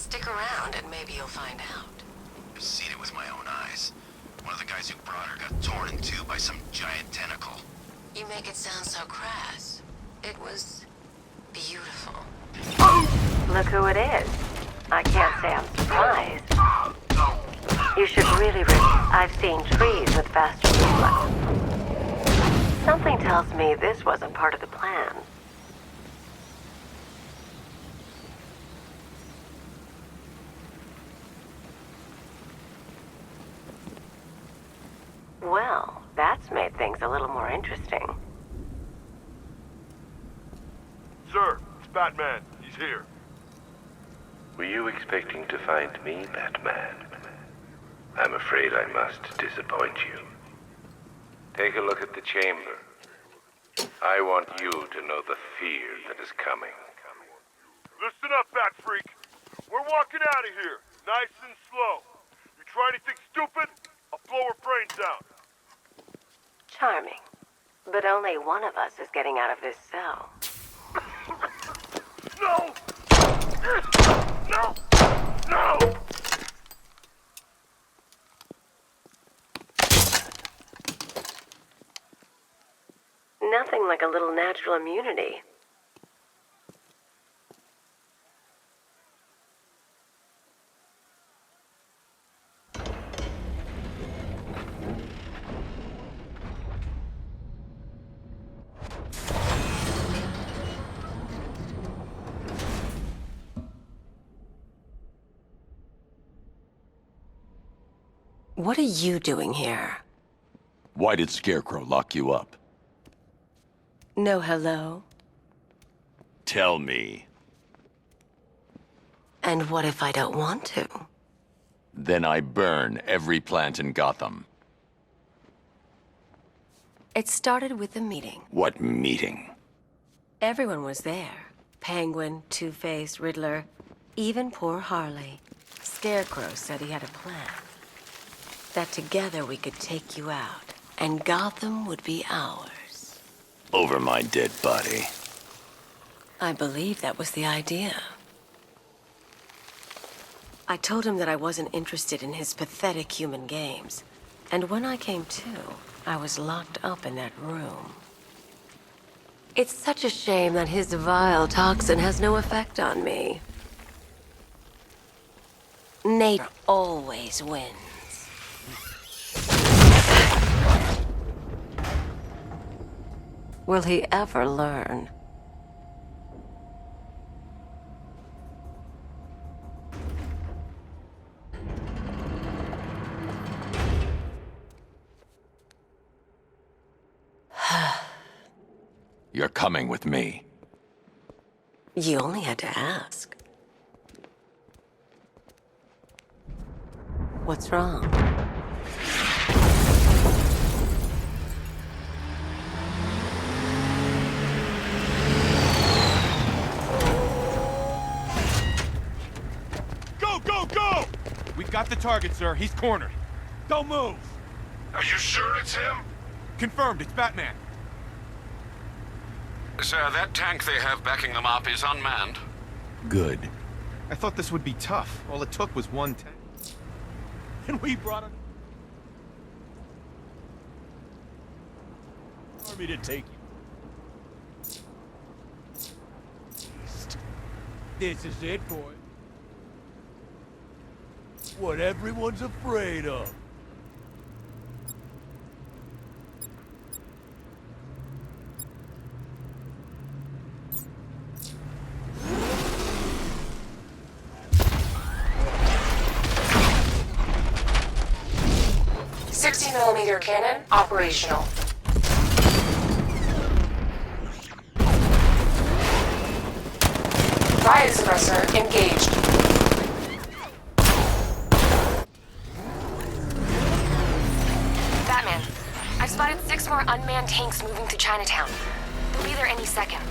Stick around and maybe you'll find out. I've seen it with my own eyes. One of the guys who brought her got torn in two by some giant tentacle. You make it sound so crass. It was beautiful. Look who it is. I can't say I'm surprised. You should really I've seen trees with faster reflexes. Something tells me this wasn't part of the plan. Well, that's made things a little more interesting. Sir, it's Batman. He's here. Were you expecting to find me, Batman? I'm afraid I must disappoint you. Take a look at the chamber. I want you to know the fear that is coming. Listen up, Bat Freak. We're walking out of here, nice and slow. You try anything stupid, I'll blow her brains out. Charming. But only one of us is getting out of this cell. No! No! No! Nothing like a little natural immunity. What are you doing here? Why did Scarecrow lock you up? No hello? Tell me. And what if I don't want to? Then I burn every plant in Gotham. It started with a meeting. What meeting? Everyone was there. Penguin, Two-Face, Riddler, even poor Harley. Scarecrow said he had a plan. That together we could take you out, and Gotham would be ours. Over my dead body. I believe that was the idea. I told him that I wasn't interested in his pathetic human games. And when I came to, I was locked up in that room. It's such a shame that his vile toxin has no effect on me. Nature always wins. Will he ever learn? You're coming with me. You only had to ask. What's wrong? Go! We got the target, sir. He's cornered. Don't move! Are you sure it's him? Confirmed, it's Batman. Sir, that tank they have backing them up is unmanned. Good. I thought this would be tough. All it took was one tank. And we brought an army to take you. This is it, boy. What everyone's afraid of. .60mm cannon operational. Riot suppressor engaged. Batman, I've spotted 6 more unmanned tanks moving through Chinatown. They'll be there any second.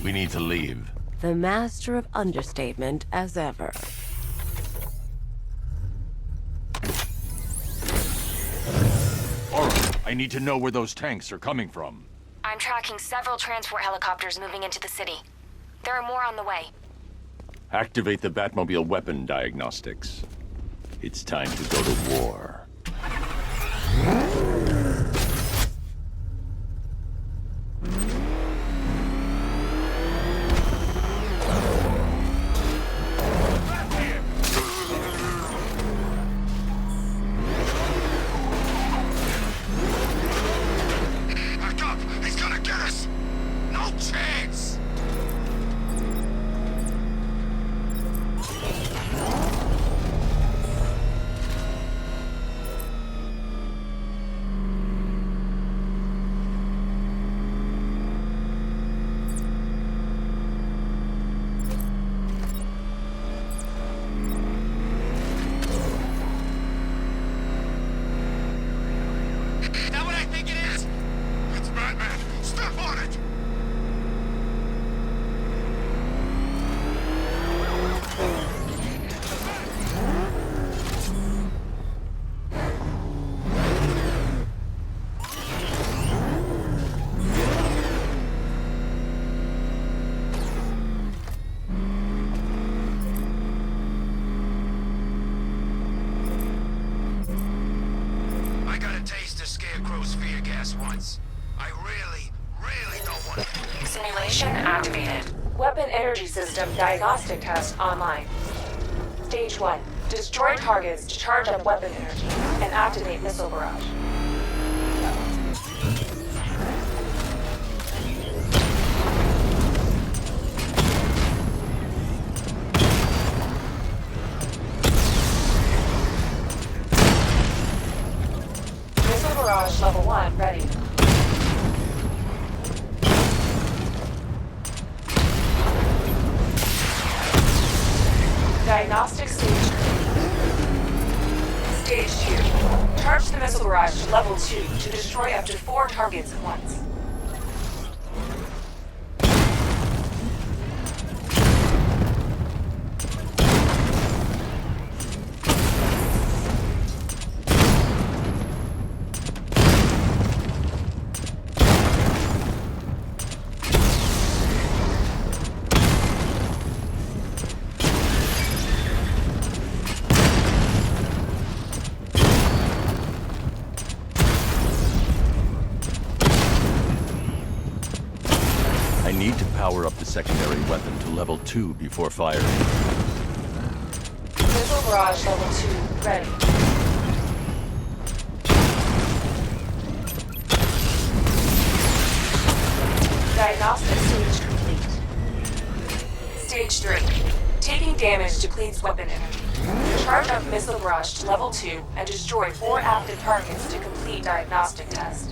We need to leave. The master of understatement as ever. Aura, I need to know where those tanks are coming from. I'm tracking several transport helicopters moving into the city. There are more on the way. Activate the Batmobile weapon diagnostics. It's time to go to war. Back up! He's gonna get us! No chance! Is that what I think it is? It's Batman! Step on it! I got a taste of Scarecrow's fear gas once. I really don't want to. Simulation activated. Weapon energy system diagnostic test online. Stage 1. Destroy targets to charge up weapon energy and activate missile barrage. Missile barrage level 1 ready. Diagnostic stage complete. Stage 2. Charge the missile barrage to level 2 to destroy up to 4 targets at once. I need to power up the secondary weapon to level 2 before firing. Missile barrage level 2 ready. Diagnostic stage complete. Stage 3. Taking damage depletes weapon energy. Charge up missile barrage to level 2 and destroy 4 active targets to complete diagnostic test.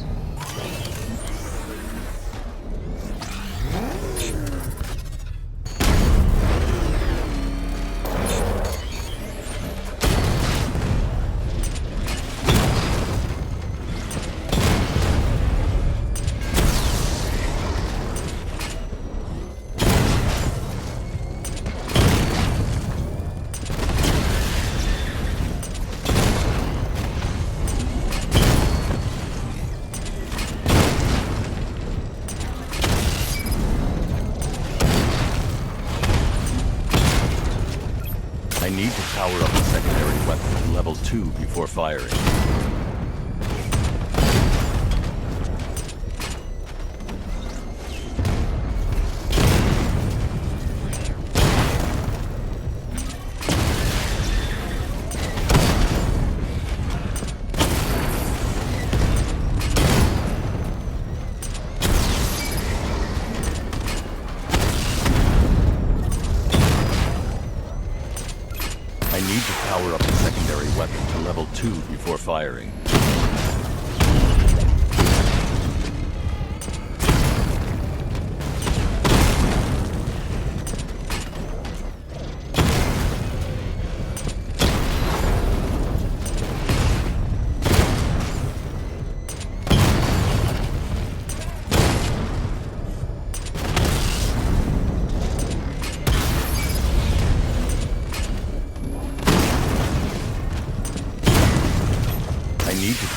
I need to power up the secondary weapon to level 2 before firing. I need to power up the secondary weapon to level 2 before firing.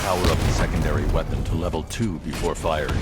power up the secondary weapon to level 2 before firing.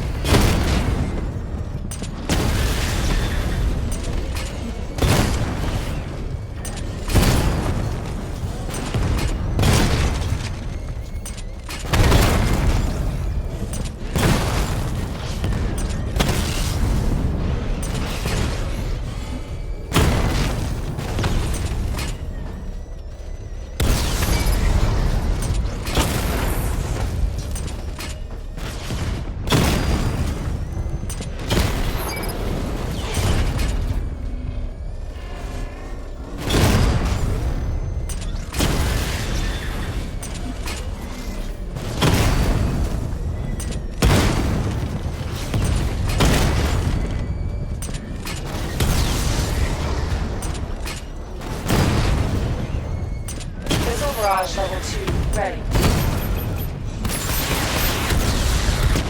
Barrage level 2 ready.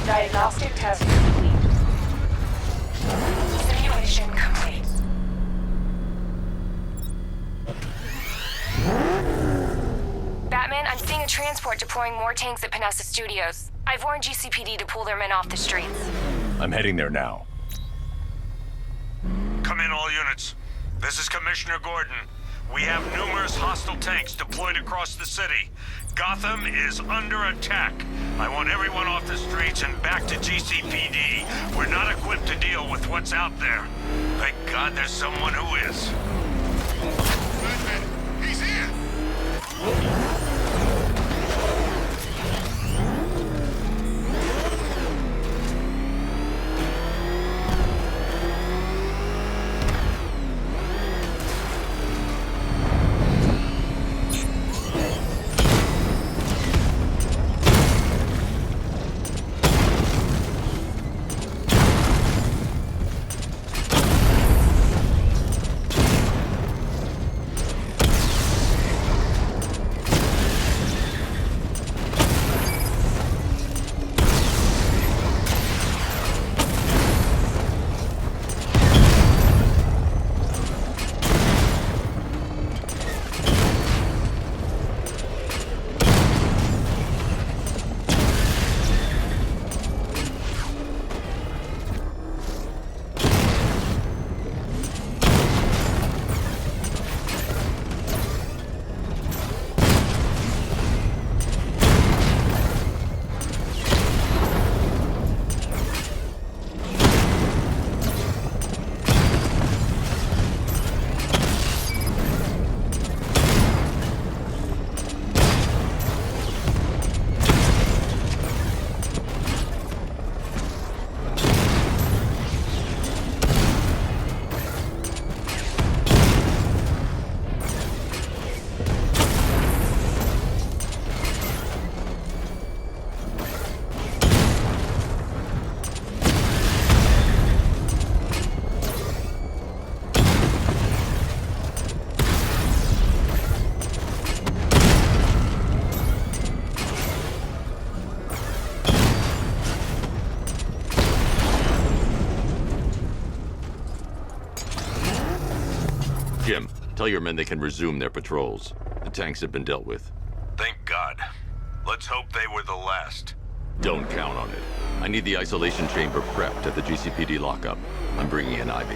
Diagnostic test complete. Simulation complete. Batman, I'm seeing a transport deploying more tanks at Panessa Studios. I've warned GCPD to pull their men off the streets. I'm heading there now. Come in, all units. This is Commissioner Gordon. We have numerous hostile tanks deployed across the city. Gotham is under attack. I want everyone off the streets and back to GCPD. We're not equipped to deal with what's out there. Thank God there's someone who is. Batman, he's here! Jim, tell your men they can resume their patrols. The tanks have been dealt with. Thank God. Let's hope they were the last. Don't count on it. I need the isolation chamber prepped at the GCPD lockup. I'm bringing in Ivy.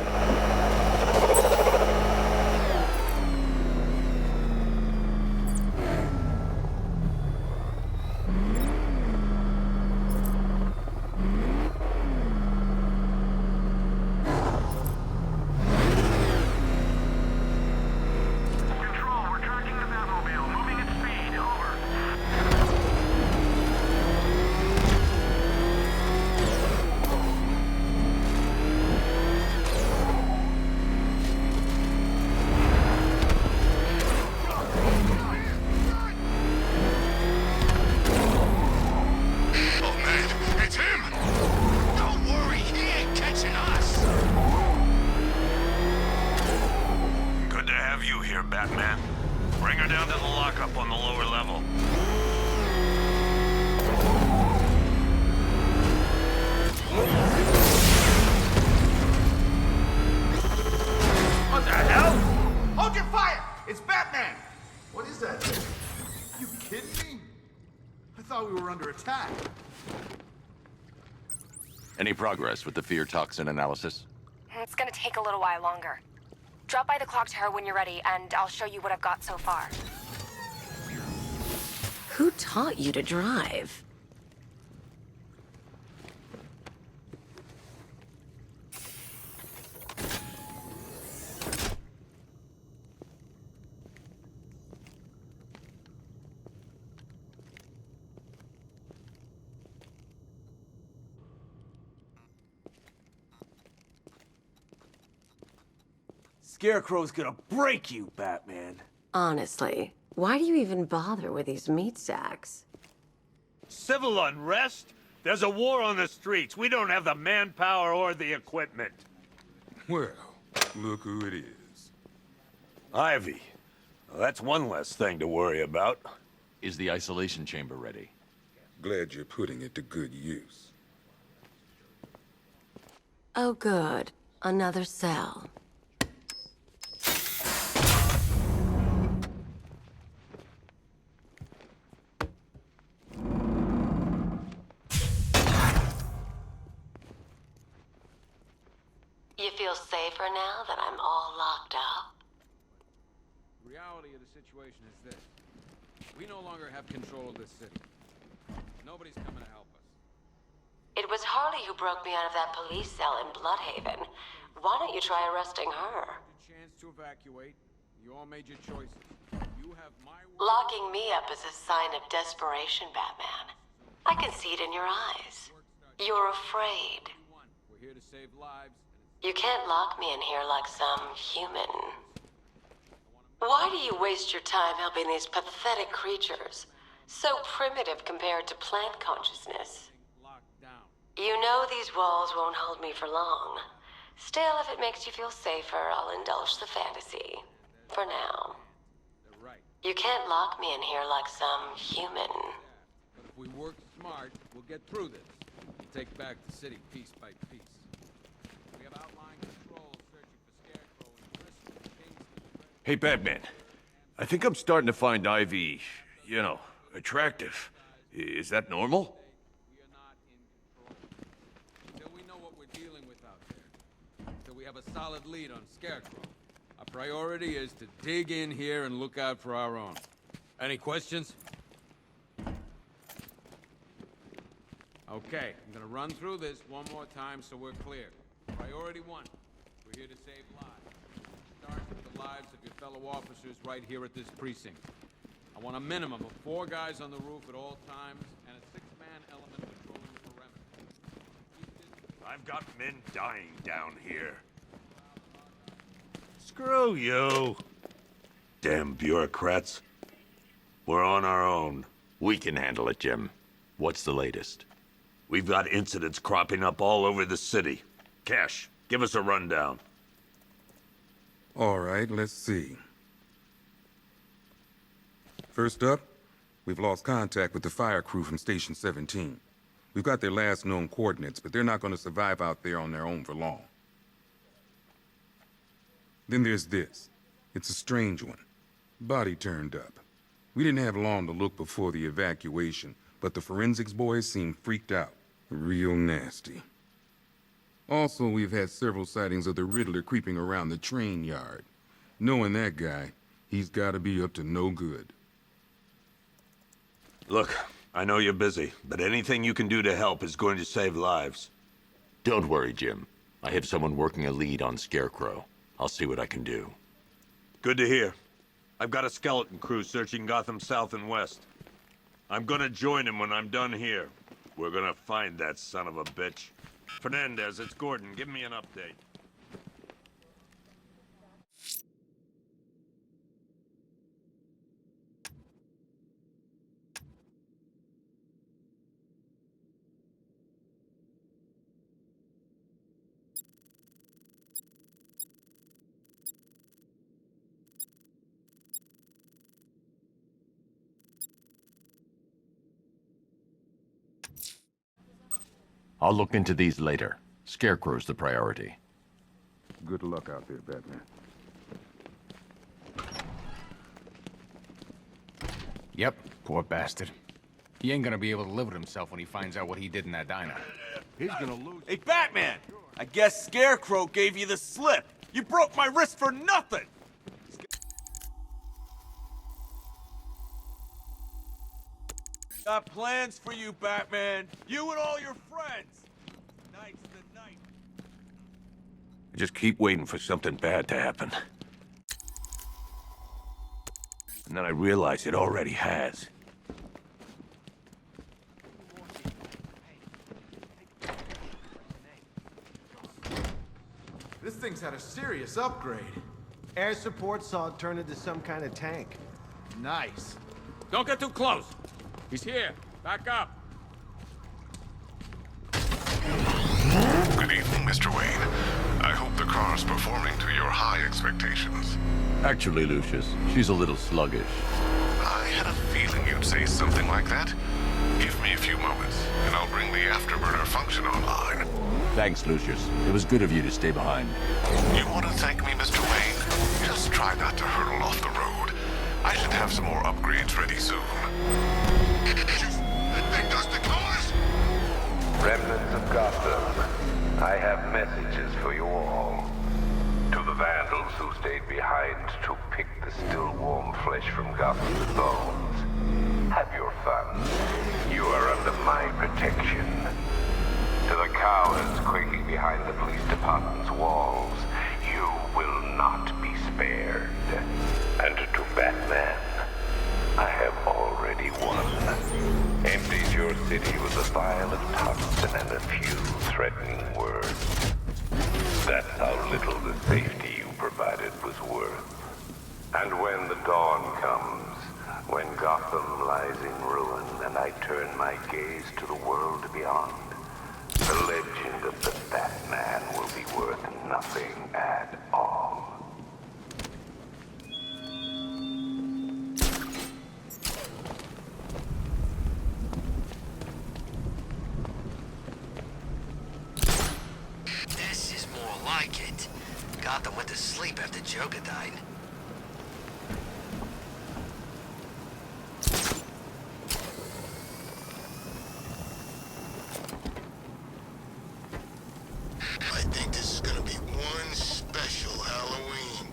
Batman. Bring her down to the lockup on the lower level. What the hell? Hold your fire! It's Batman! What is that thing? You kidding me? I thought we were under attack. Any progress with the fear toxin analysis? It's gonna take a little while longer. Drop by the clock tower when you're ready, and I'll show you what I've got so far. Who taught you to drive? Scarecrow's gonna break you, Batman. Honestly, why do you even bother with these meat sacks? Civil unrest? There's a war on the streets. We don't have the manpower or the equipment. Well, look who it is. Ivy. Well, that's one less thing to worry about. Is the isolation chamber ready? Glad you're putting it to good use. Oh, good. Another cell. You feel safer now that I'm all locked up? The reality of the situation is this. We no longer have control of this city. Nobody's coming to help us. It was Harley who broke me out of that police cell in Bloodhaven. Why don't you try arresting her? A chance to evacuate. You all made your choices. You have my word. Locking me up is a sign of desperation, Batman. I can see it in your eyes. You're afraid. We're here to save lives. You can't lock me in here like some human. Why do you waste your time helping these pathetic creatures? So primitive compared to plant consciousness. You know these walls won't hold me for long. Still, if it makes you feel safer, I'll indulge the fantasy. For now. You can't lock me in here like some human. But if we work smart, we'll get through this. We'll take back the city piece by piece. We have outlying patrols searching for Scarecrow and Bristol, Kingsley. Hey, Batman. I think I'm starting to find Ivy, you know, attractive. Is that normal? We are not in control. Until we know what we're dealing with out there. Until we have a solid lead on Scarecrow. Our priority is to dig in here and look out for our own. Any questions? Okay, I'm gonna run through this one more time so we're clear. Priority 1, we're here to save lives. Start with the lives of your fellow officers right here at this precinct. I want a minimum of 4 guys on the roof at all times, and a 6-man element patrolling the perimeter. I've got men dying down here. Screw you. Damn bureaucrats. We're on our own. We can handle it, Jim. What's the latest? We've got incidents cropping up all over the city. Cash, give us a rundown. All right, let's see. First up, we've lost contact with the fire crew from Station 17. We've got their last known coordinates, but they're not going to survive out there on their own for long. Then there's this. It's a strange one. Body turned up. We didn't have long to look before the evacuation, but the forensics boys seemed freaked out. Real nasty. Also, we've had several sightings of the Riddler creeping around the train yard. Knowing that guy, he's got to be up to no good. Look, I know you're busy, but anything you can do to help is going to save lives. Don't worry, Jim. I have someone working a lead on Scarecrow. I'll see what I can do. Good to hear. I've got a skeleton crew searching Gotham south and west. I'm gonna join him when I'm done here. We're gonna find that son of a bitch. Fernandez, it's Gordon. Give me an update. I'll look into these later. Scarecrow's the priority. Good luck out there, Batman. Yep, poor bastard. He ain't gonna be able to live with himself when he finds out what he did in that diner. He's gonna lose. Hey, Batman! I guess Scarecrow gave you the slip. You broke my wrist for nothing! Got plans for you, Batman. You and all your friends. Tonight's the night. I just keep waiting for something bad to happen. And then I realize it already has. This thing's had a serious upgrade. Air support saw it turn into some kind of tank. Nice. Don't get too close. He's here. Back up. Good evening, Mr. Wayne. I hope the car's performing to your high expectations. Actually, Lucius, she's a little sluggish. I had a feeling you'd say something like that. Give me a few moments, and I'll bring the afterburner function online. Thanks, Lucius. It was good of you to stay behind. You want to thank me, Mr. Wayne? Just try not to hurtle off the road. I should have some more upgrades ready soon. That thing does the colors? Remnants of Gotham, I have messages for you all. To the vandals who stayed behind to pick the still warm flesh from Gotham's bones, have your fun. You are under my protection. To the cowards quaking behind the police department's walls, you will not be spared. And to Batman, I have already won. Emptied your city with a vial of toxin and a few threatening words. That's how little the safety you provided was worth. And when the dawn comes, when Gotham lies in ruin and I turn my gaze to the world beyond, the legend of the Batman will be worth nothing at all. This is more like it. Gotham went to sleep after Joker died. I think this is gonna be one special Halloween.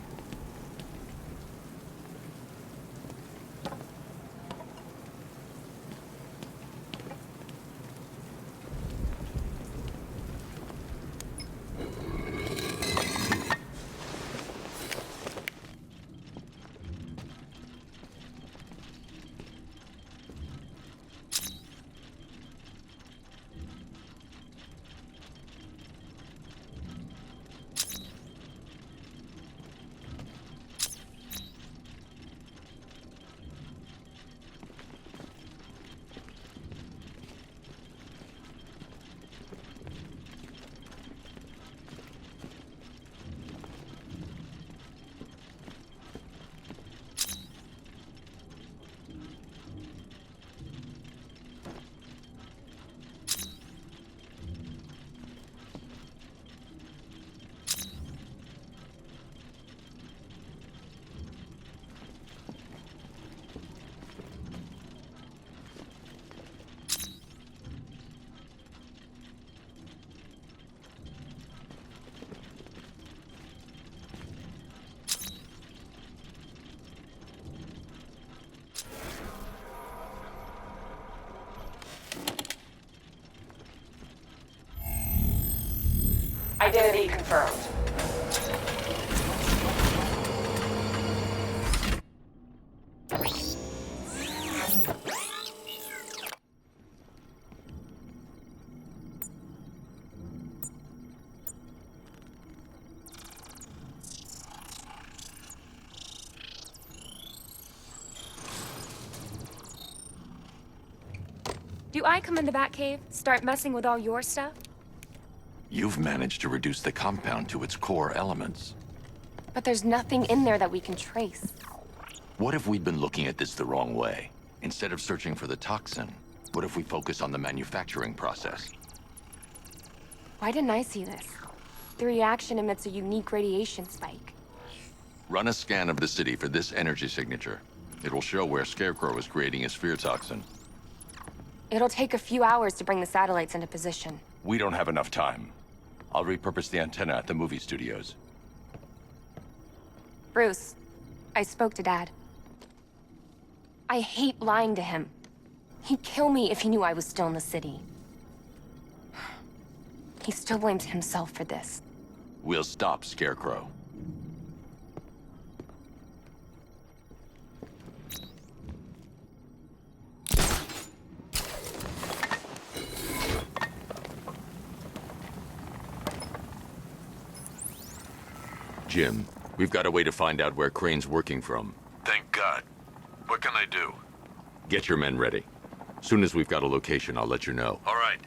Identity confirmed. Do I come in the Batcave, start messing with all your stuff? You've managed to reduce the compound to its core elements. But there's nothing in there that we can trace. What if we'd been looking at this the wrong way? Instead of searching for the toxin, what if we focus on the manufacturing process? Why didn't I see this? The reaction emits a unique radiation spike. Run a scan of the city for this energy signature. It will show where Scarecrow is creating his fear toxin. It'll take a few hours to bring the satellites into position. We don't have enough time. I'll repurpose the antenna at the movie studios. Bruce, I spoke to Dad. I hate lying to him. He'd kill me if he knew I was still in the city. He still blames himself for this. We'll stop Scarecrow. Jim, we've got a way to find out where Crane's working from. Thank God. What can I do? Get your men ready. Soon as we've got a location, I'll let you know. All right.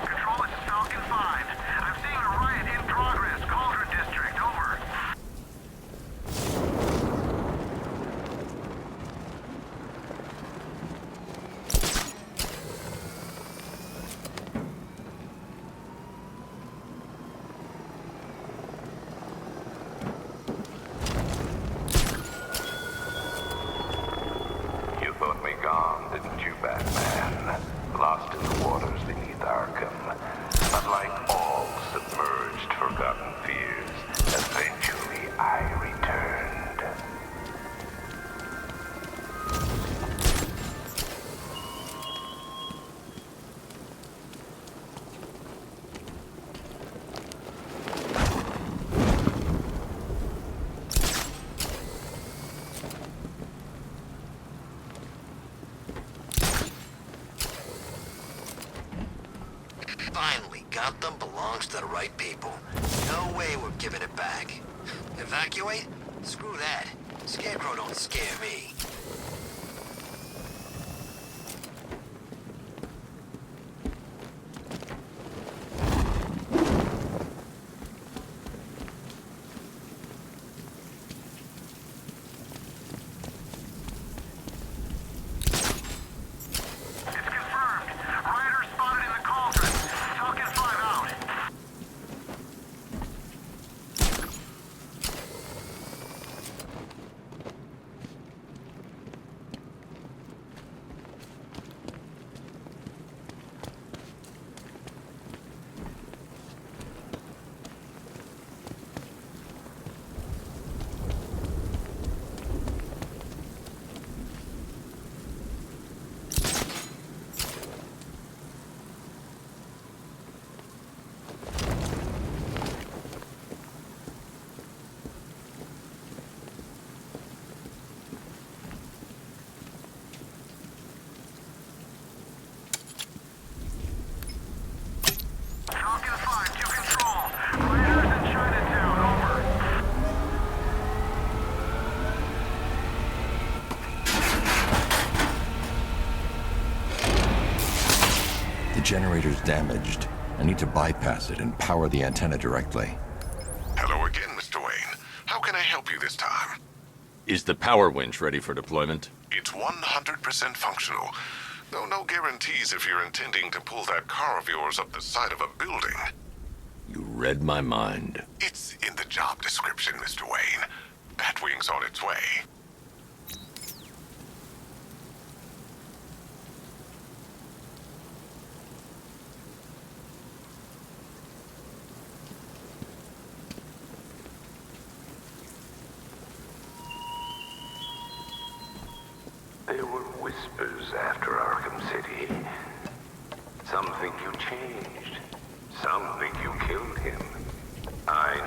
Control, this is Falcon 5. I'm seeing a riot in progress. Cauldron District, over. You thought me gone, didn't you, Batman? Lost in the waters beneath Arkham. But like all submerged, forgotten fears, eventually I returned. Finally, Gotham belongs to the right people. No way we're giving it back. Evacuate? Screw that. Scarecrow don't scare me. It's confirmed. Rioters spotted in the cauldron. Falcon 5 out. Falcon 5 to control. Rioters in Chinatown, over. The generator's damaged. I need to bypass it and power the antenna directly. Hello again, Mr. Wayne. How can I help you this time? Is the power winch ready for deployment? It's 100% functional. Though no guarantees if you're intending to pull that car of yours up the side of a building. You read my mind. It's in the job description, Mr. Wayne. Batwing's on its way. There were whispers after Arkham City. Some think you changed. Some think you killed him. I